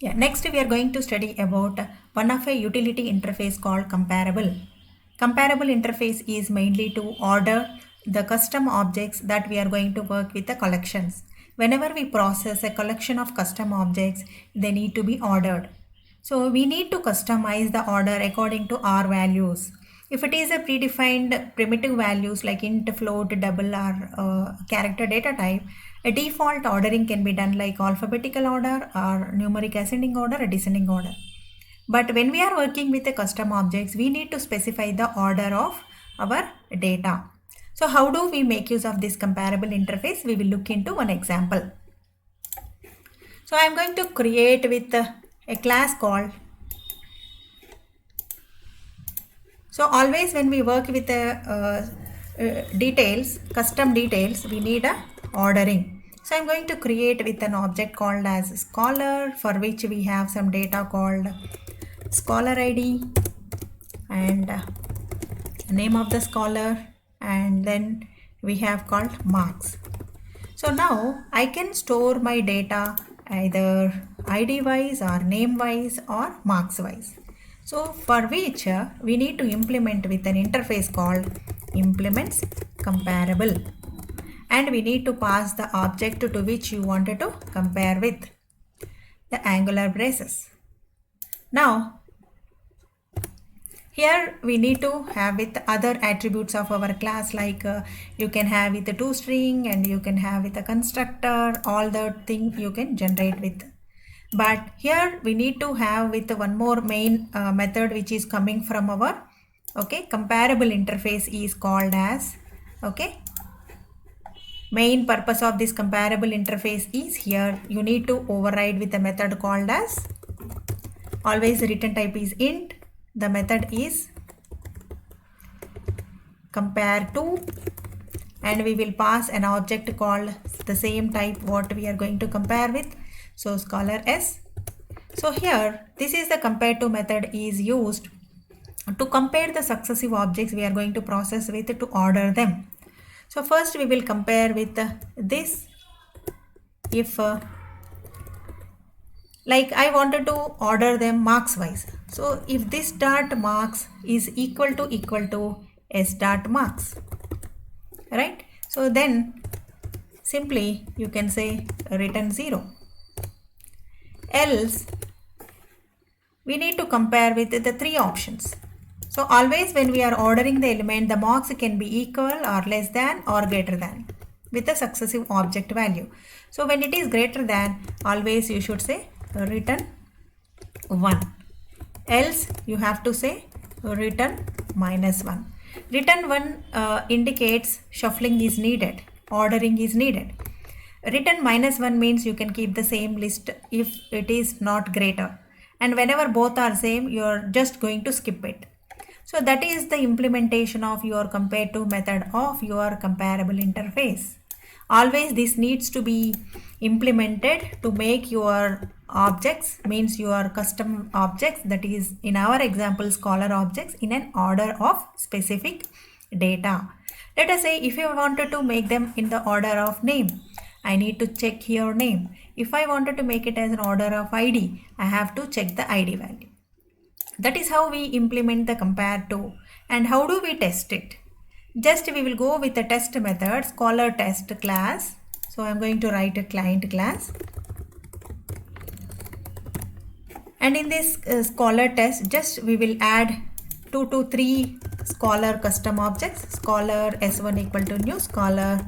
Yeah, next we are going to study about one of a utility interface called comparable. Comparable interface is mainly to order the custom objects that we are going to work with the collections. Whenever we process a collection of custom objects, they need to be ordered. So we need to customize the order according to our values. If it is a predefined primitive values like int, float, double or character data type, a default ordering can be done like alphabetical order or numeric ascending order or descending order. But when we are working with the custom objects, we need to specify the order of our data. So how do we make use of this comparable interface? We will look into one example. So I am going to create with a class called. So always when we work with details, custom details, we need a ordering. So I'm going to create with an object called as scholar, for which we have some data called scholar ID and name of the scholar, and then we have called marks. So now I can store my data either ID wise or name wise or marks wise. So for which we need to implement with an interface called implements comparable, and we need to pass the object to which you wanted to compare with the angular braces. Now here we need to have with other attributes of our class, like you can have with a toString and you can have with a constructor, all the thing you can generate with. But here we need to have with one more main method which is coming from our comparable interface is called as main purpose of this comparable interface is here you need to override with a method called as, always the return type is int, the method is compare to, and we will pass an object called the same type what we are going to compare with, so scholar s. So here this is the compare to method is used to compare the successive objects we are going to process with to order them. So first we will compare with this. If like I wanted to order them marks wise, so if this dot marks is equal to s dot marks, right? So then simply you can say return 0. Else we need to compare with the three options. So always when we are ordering the element, the marks can be equal or less than or greater than with a successive object value. So when it is greater than, always you should say return 1. Else you have to say return -1. Return 1 indicates shuffling is needed, ordering is needed. Return -1 means you can keep the same list if it is not greater. And whenever both are same, you are just going to skip it. So that is the implementation of your compare to method of your comparable interface. Always this needs to be implemented to make your objects, means your custom objects, that is in our example scholar objects, in an order of specific data. Let us say if you wanted to make them in the order of name, I need to check here name. If I wanted to make it as an order of ID, I have to check the ID value. That is how we implement the compare to. And how do we test it? Just we will go with the test method, scholar test class. So I am going to write a client class. And in this scholar test, just we will add 2 to 3 scholar custom objects, scholar s1 equal to new scholar,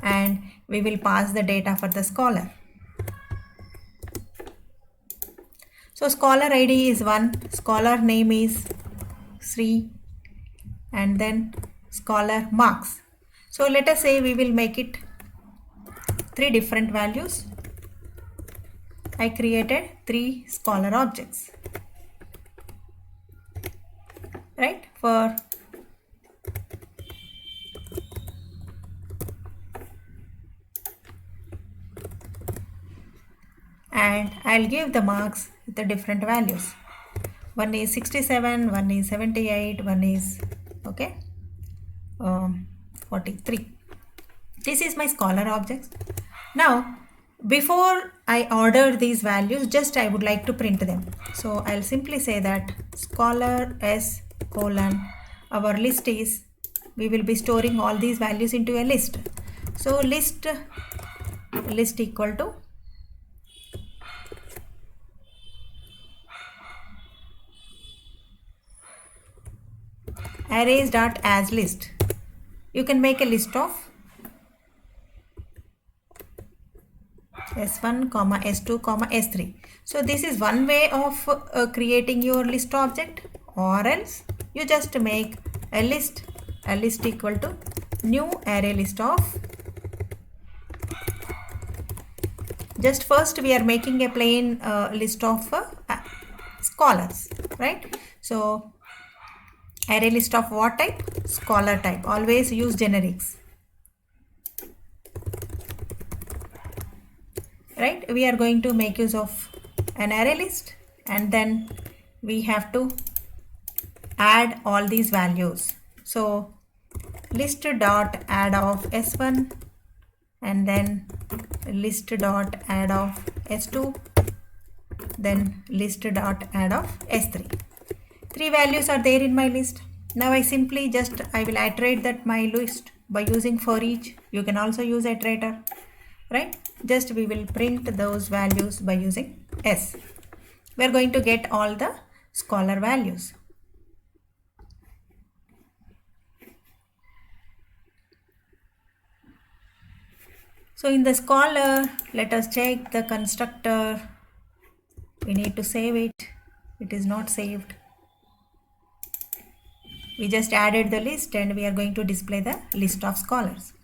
and we will pass the data for the scholar. So scholar ID is 1, scholar name is Sri, and then scholar marks. So let us say we will make it 3 different values. I created 3 scholar objects, right? For and I'll give the marks with the different values. One is 67, one is 78, one is 43. This is my scholar objects. Now before I ordered these values, just I would like to print them. So I'll simply say that scholar s colon, our list is, we will be storing all these values into a list. So list equal to arrays dot as list. You can make a list of s1 comma s2 comma s3. So this is one way of creating your list object, or else you just make a list equal to new array list of, just first we are making a plain list of scholars, right? So array list of what type? Scholar type. Always use generics, right? We are going to make use of an array list, and then we have to add all these values. So list dot add of s1, and then list dot add of s2, then list dot add of s3. 3 values are there in my list. Now I simply I will iterate that my list by using for each. You can also use iterator, right? Just we will print those values by using s. We are going to get all the scholar values. So in the scholar, let us check the constructor. We need to save it. It is not saved. We just added the list, and we are going to display the list of scholars.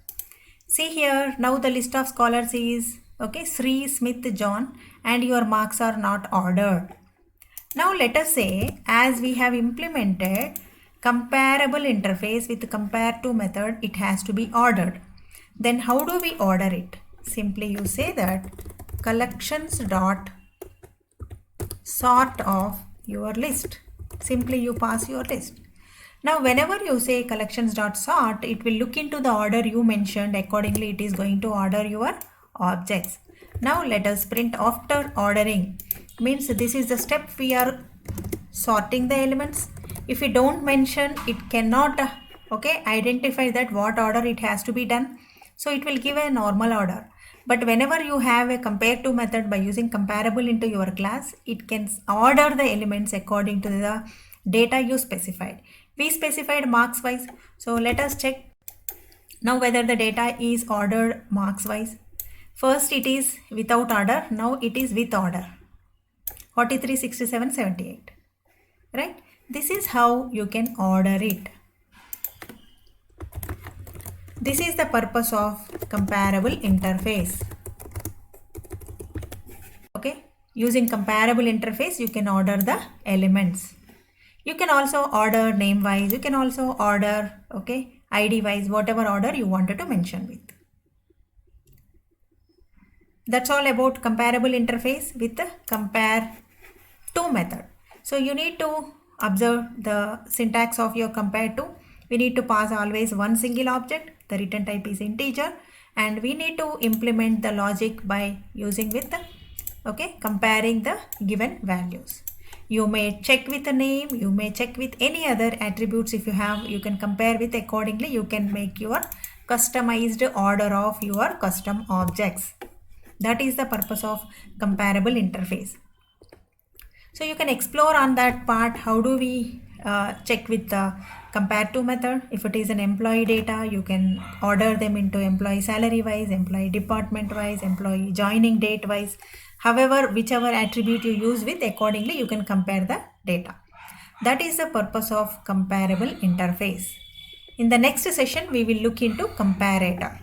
See here, now the list of scholars is, okay, Sri, Smith, John, and your marks are not ordered. Now let us say, as we have implemented comparable interface with compare to method, it has to be ordered. Then how do we order it? Simply you say that collections dot sort of your list. Simply you pass your list. Now whenever you say collections dot sort, it will look into the order you mentioned. Accordingly, it is going to order your objects. Now let us print after ordering. Means this is the step we are sorting the elements. If we don't mention, it cannot identify that what order it has to be done. So it will give a normal order. But whenever you have a compare to method by using comparable into your class, it can order the elements according to the data you specified. We specified marks wise. So let us check now whether the data is ordered marks wise. First it is without order. Now it is with order. 43, 67, 78. Right? This is how you can order it. This is the purpose of comparable interface. Okay. Using comparable interface, you can order the elements. You can also order name wise. You can also order, ID wise, whatever order you wanted to mention with. That's all about comparable interface with the compare to method. So you need to observe the syntax of your compare to. We need to pass always one single object. The return type is integer, and we need to implement the logic by using with the, comparing the given values. You may check with a name, you may check with any other attributes if you have, you can compare with accordingly. You can make your customized order of your custom objects. That is the purpose of comparable interface. So you can explore on that part. How do we check with the compare to method? If it is an employee data, you can order them into employee salary wise, employee department wise, employee joining date wise. However, whichever attribute you use with, accordingly you can compare the data. That is the purpose of comparable interface. In the next session, we will look into comparator.